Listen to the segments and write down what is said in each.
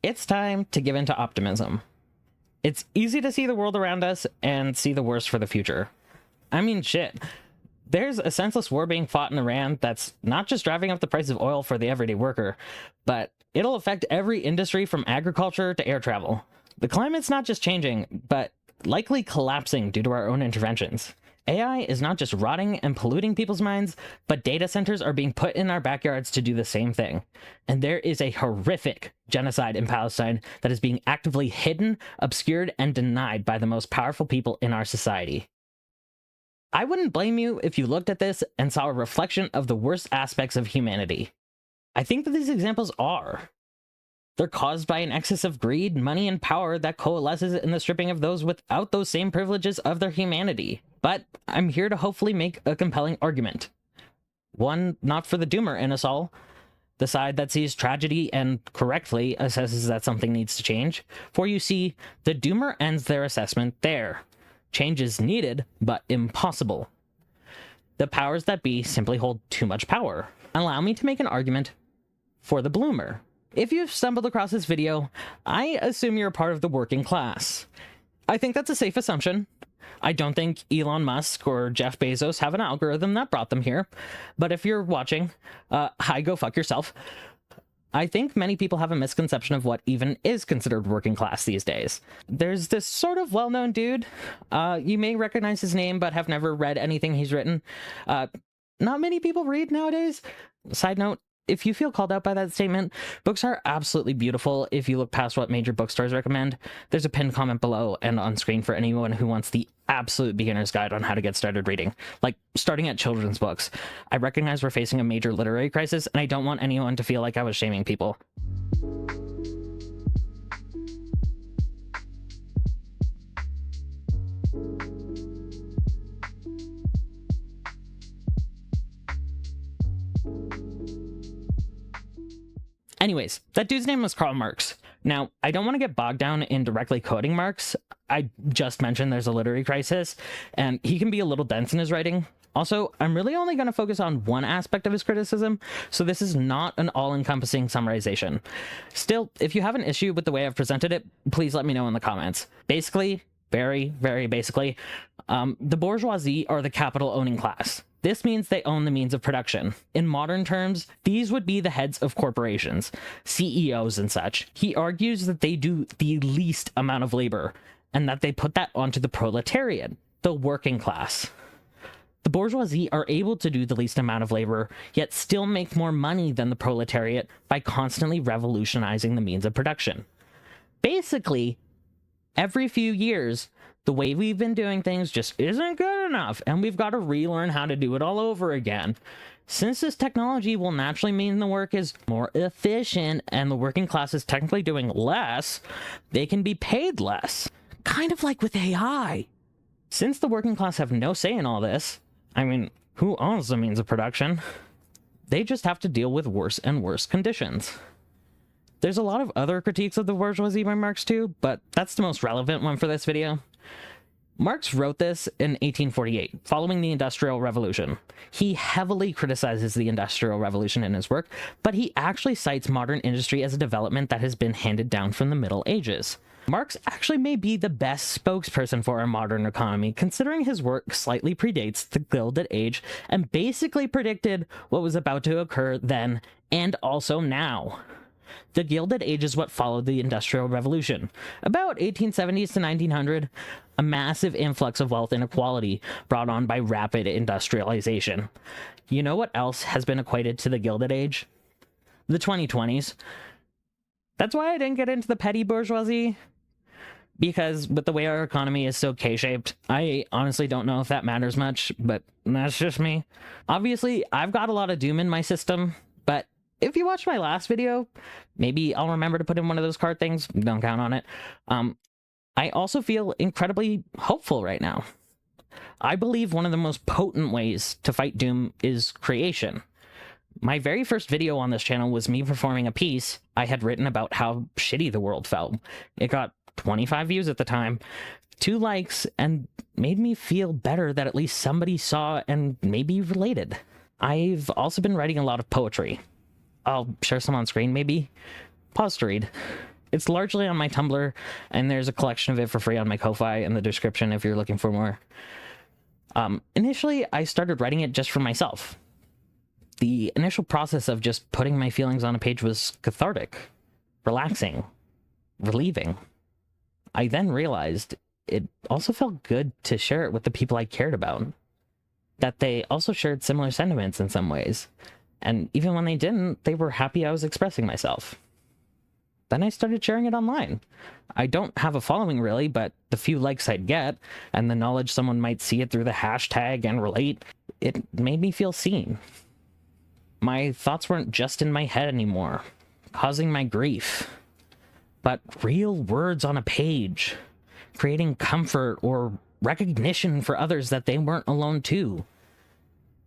It's time to give in to optimism. It's easy to see the world around us and see the worst for the future. I mean, shit. There's a senseless war being fought in Iran that's not just driving up the price of oil for the everyday worker, but it'll affect every industry from agriculture to air travel. The climate's not just changing, but likely collapsing due to our own interventions. AI is not just rotting and polluting people's minds, but data centers are being put in our backyards to do the same thing. And there is a horrific genocide in Palestine that is being actively hidden, obscured, and denied by the most powerful people in our society. I wouldn't blame you if you looked at this and saw a reflection of the worst aspects of humanity. I think that these examples are. They're caused by an excess of greed, money, and power that coalesces in the stripping of those without those same privileges of their humanity. But I'm here to hopefully make a compelling argument. One not for the doomer in us all, the side that sees tragedy and correctly assesses that something needs to change. For you see, the doomer ends their assessment there. Change is needed, but impossible. The powers that be simply hold too much power. Allow me to make an argument for the bloomer. If you've stumbled across this video, I assume you're a part of the working class. I think that's a safe assumption. I don't think Elon Musk or Jeff Bezos have an algorithm that brought them here, but if you're watching, hi, go fuck yourself. I think many people have a misconception of what even is considered working class these days. There's this sort of well-known dude. You may recognize his name, but have never read anything he's written. Not many people read nowadays. Side note, if you feel called out by that statement, books are absolutely beautiful if you look past what major bookstores recommend. There's a pinned comment below and on screen for anyone who wants the absolute beginner's guide on how to get started reading, like starting at children's books. I recognize we're facing a major literary crisis, and I don't want anyone to feel like I was shaming people. Anyways, that dude's name was Karl Marx. Now, I don't want to get bogged down in directly quoting Marx. I just mentioned there's a literary crisis, and he can be a little dense in his writing. Also, I'm really only going to focus on one aspect of his criticism, so this is not an all-encompassing summarization. Still, if you have an issue with the way I've presented it, please let me know in the comments. Basically, very, very basically, the bourgeoisie are the capital-owning class. This means they own the means of production. In modern terms, these would be the heads of corporations, CEOs and such. He argues that they do the least amount of labor, and that they put that onto the proletariat, the working class. The bourgeoisie are able to do the least amount of labor, yet still make more money than the proletariat by constantly revolutionizing the means of production. Basically, every few years, the way we've been doing things just isn't good enough, and we've got to relearn how to do it all over again. Since this technology will naturally mean the work is more efficient and the working class is technically doing less, they can be paid less. Kind of like with AI. Since the working class have no say in all this, I mean, who owns the means of production? They just have to deal with worse and worse conditions. There's a lot of other critiques of the bourgeoisie by Marx too, but that's the most relevant one for this video. Marx wrote this in 1848, following the Industrial Revolution. He heavily criticizes the Industrial Revolution in his work, but he actually cites modern industry as a development that has been handed down from the Middle Ages. Marx actually may be the best spokesperson for our modern economy, considering his work slightly predates the Gilded Age and basically predicted what was about to occur then and also now. The Gilded Age is what followed the Industrial Revolution. About 1870s to 1900, a massive influx of wealth inequality brought on by rapid industrialization. You know what else has been equated to the Gilded Age? The 2020s. That's why I didn't get into the petty bourgeoisie, because with the way our economy is so K-shaped, I honestly don't know if that matters much, but that's just me. Obviously, I've got a lot of doom in my system, but if you watched my last video, maybe I'll remember to put in one of those card things. Don't count on it. I also feel incredibly hopeful right now. I believe one of the most potent ways to fight doom is creation. My very first video on this channel was me performing a piece I had written about how shitty the world felt. It got 25 views at the time, 2 likes, and made me feel better that at least somebody saw and maybe related. I've also been writing a lot of poetry. I'll share some on screen, maybe. Pause to read. It's largely on my Tumblr, and there's a collection of it for free on my Ko-Fi in the description if you're looking for more. Initially, I started writing it just for myself. The initial process of just putting my feelings on a page was cathartic, relaxing, relieving. I then realized it also felt good to share it with the people I cared about, that they also shared similar sentiments in some ways, and even when they didn't, they were happy I was expressing myself. Then I started sharing it online. I don't have a following really, but the few likes I'd get, and the knowledge someone might see it through the hashtag and relate, it made me feel seen. My thoughts weren't just in my head anymore, causing my grief, but real words on a page, creating comfort or recognition for others that they weren't alone too,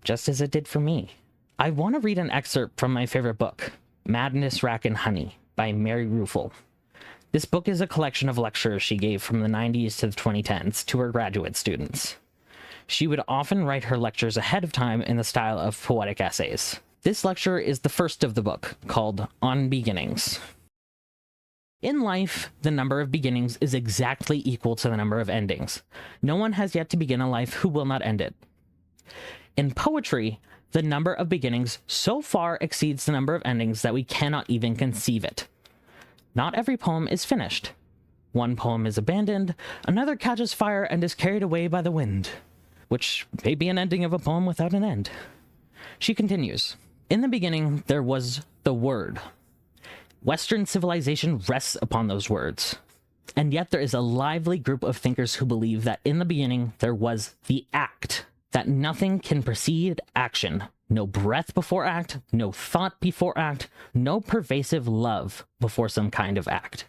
just as it did for me. I want to read an excerpt from my favorite book, Madness, Rack, and Honey, by Mary Ruefle. This book is a collection of lectures she gave from the 90s to the 2010s to her graduate students. She would often write her lectures ahead of time in the style of poetic essays. This lecture is the first of the book, called On Beginnings. In life, the number of beginnings is exactly equal to the number of endings. No one has yet to begin a life who will not end it. In poetry, the number of beginnings so far exceeds the number of endings that we cannot even conceive it. Not every poem is finished. One poem is abandoned, another catches fire and is carried away by the wind, which may be an ending of a poem without an end. She continues, "In the beginning, there was the word. Western civilization rests upon those words. And yet there is a lively group of thinkers who believe that in the beginning there was the act, that nothing can precede action. No breath before act, no thought before act, no pervasive love before some kind of act.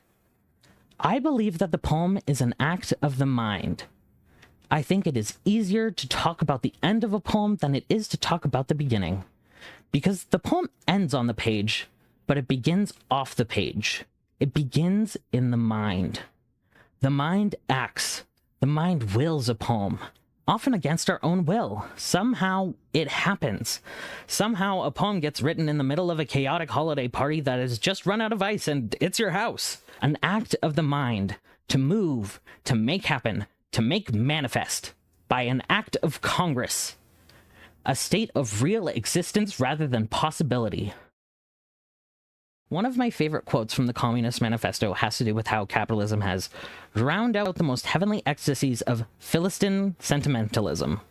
I believe that the poem is an act of the mind. I think it is easier to talk about the end of a poem than it is to talk about the beginning. Because the poem ends on the page, but it begins off the page. It begins in the mind. The mind acts. The mind wills a poem, often against our own will. Somehow it happens. Somehow a poem gets written in the middle of a chaotic holiday party that has just run out of ice and it's your house. An act of the mind, to move, to make happen, to make manifest, by an act of Congress. A state of real existence rather than possibility." One of my favorite quotes from the Communist Manifesto has to do with how capitalism has drowned out the most heavenly ecstasies of Philistine sentimentalism,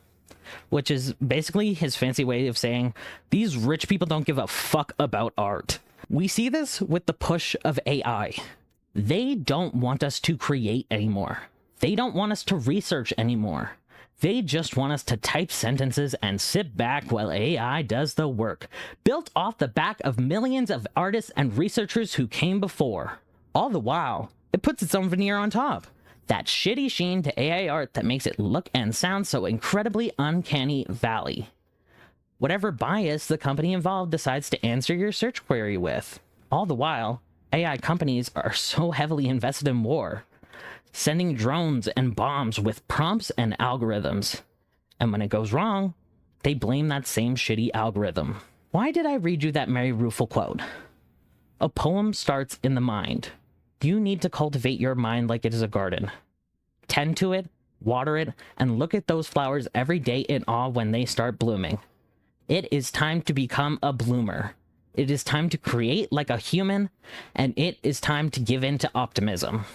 which is basically his fancy way of saying, these rich people don't give a fuck about art. We see this with the push of AI. They don't want us to create anymore. They don't want us to research anymore. They just want us to type sentences and sit back while AI does the work, built off the back of millions of artists and researchers who came before. All the while, it puts its own veneer on top. That shitty sheen to AI art that makes it look and sound so incredibly uncanny valley. Whatever bias the company involved decides to answer your search query with. All the while, AI companies are so heavily invested in war, sending drones and bombs with prompts and algorithms. And when it goes wrong, they blame that same shitty algorithm. Why did I read you that Mary Ruefle quote? A poem starts in the mind. You need to cultivate your mind like it is a garden. Tend to it, water it, and look at those flowers every day in awe when they start blooming. It is time to become a bloomer. It is time to create like a human, and it is time to give in to optimism.